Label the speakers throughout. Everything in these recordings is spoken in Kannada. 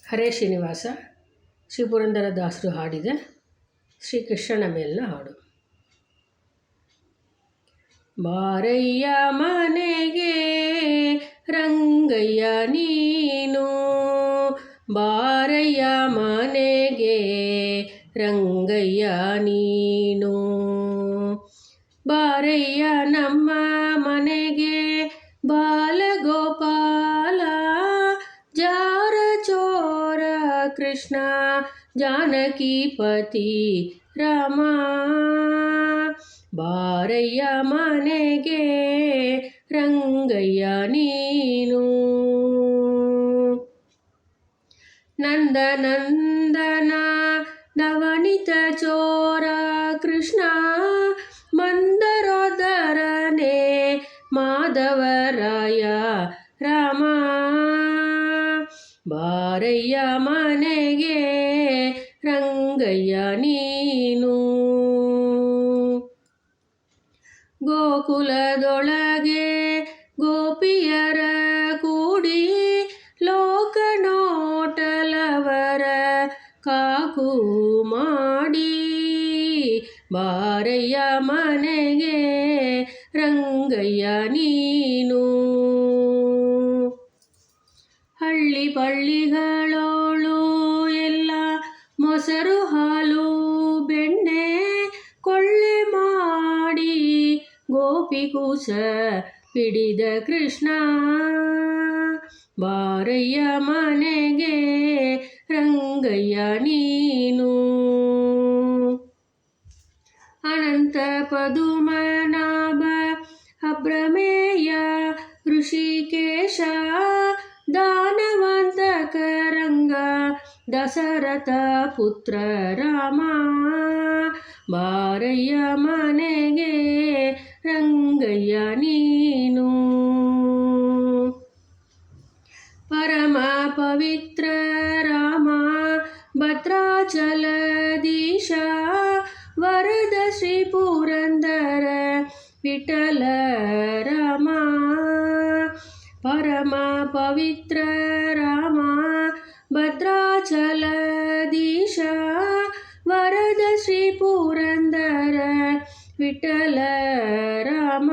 Speaker 1: ಹರೇ ಶ್ರೀನಿವಾಸ ಶ್ರೀ ಪುರಂದರದಾಸರು ಹಾಡಿದ ಶ್ರೀಕೃಷ್ಣನ ಮೇಲಿನ ಹಾಡು. ಬಾರಯ್ಯ ಮನೆಗೆ ರಂಗಯ್ಯ ನೀನು, ಬಾರಯ್ಯ ಮನೆಗೆ ರಂಗಯ್ಯ ನೀನು, ಬಾರಯ್ಯ ನಮ್ಮ ಮನೆಗೆ ಬಾಲಗೋಪಾಲ ಜಾರ ಚೋರ ಕೃಷ್ಣ ಜಾನಕಿಪತಿ ರಾಮ. ಬಾರಯ್ಯ ಮನೆಗೆ ರಂಗಯ್ಯ ನೀನು, ನಂದನಂದನ ನವನಿತ ಚೋರ ಕೃಷ್ಣ ಮಂದರೋದರನೆ ಮಾಧವರಾಯ ರಾಮ. ಬಾರಯ್ಯ ಮನೆಗೆ ರಂಗಯ್ಯ ನೀನು, ಗೋಕುಲದೊಳಗೆ ಗೋಪಿಯರ ಕೂಡಿ ಲೋಕನೋಟಲವರ ಕಾಕು ಮಾಡಿ. ಬಾರಯ್ಯ ಮನೆಗೆ ರಂಗಯ್ಯ ನೀನು, ಹಳ್ಳಿ ಪಳ್ಳಿಗಳೋಳು ಎಲ್ಲ ಮೊಸರು ಹಾಲು ಬೆಣ್ಣೆ ಕೊಳ್ಳೆ ಮಾಡಿ ಗೋಪಿಕೂಸ ಹಿಡಿದ ಕೃಷ್ಣ. ಬಾರಯ್ಯ ಮನೆಗೆ ರಂಗಯ್ಯ ನೀನು, ಅನಂತ ಪದುಮನಾಭ ಅಭ್ರಮೇಯ ಋಷಿಕೇಶ ದಾನವಂತಕ ರಂಗ ದಶರಥ ಪುತ್ರ ರಾಮ. ಬಾರಯ್ಯ ಮನೆಗೆ ರಂಗಯ್ಯ ನೀನು, ಪರಮ ಪವಿತ್ರ ರಾಮ ಭದ್ರಾಚಲದೀಶ ವರದ ಶ್ರೀ ಪುರಂದರ ವಿಠಲ ರಾಮ. ಪರಮ ಪವಿತ್ರ ರಾಮ ಭದ್ರಾಚಲದೀಶ ವರದ ಶ್ರೀ ಪುರಂದರ ವಿಠಲ ರಾಮ.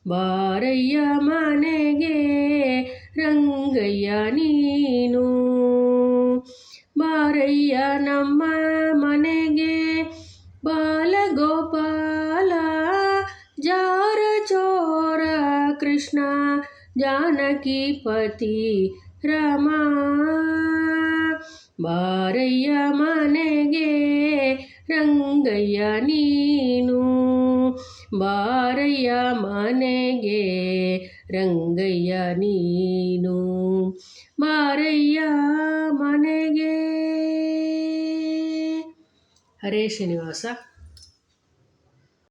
Speaker 1: ಬಾರಯ್ಯ ಮನೆಗೆ ರಂಗಯ್ಯ ನೀನು, ಬಾರಯ್ಯ ನಮ್ಮ ಮನೆಗೆ ಬಾಲಗೋಪಾಲ ಜಾರ ಚೋರ ಕೃಷ್ಣ ಜಾನಕಿಪತಿ ರಾಮ. ಬಾರಯ್ಯ ಮನೆಗೆ ರಂಗಯ್ಯ ನೀನು, ಬಾರಯ್ಯ ಮನೆಗೆ ರಂಗಯ್ಯ ನೀನು, ಬಾರಯ್ಯ ಮನೆಗೆ. ಹರೇ ಶ್ರೀನಿವಾಸ.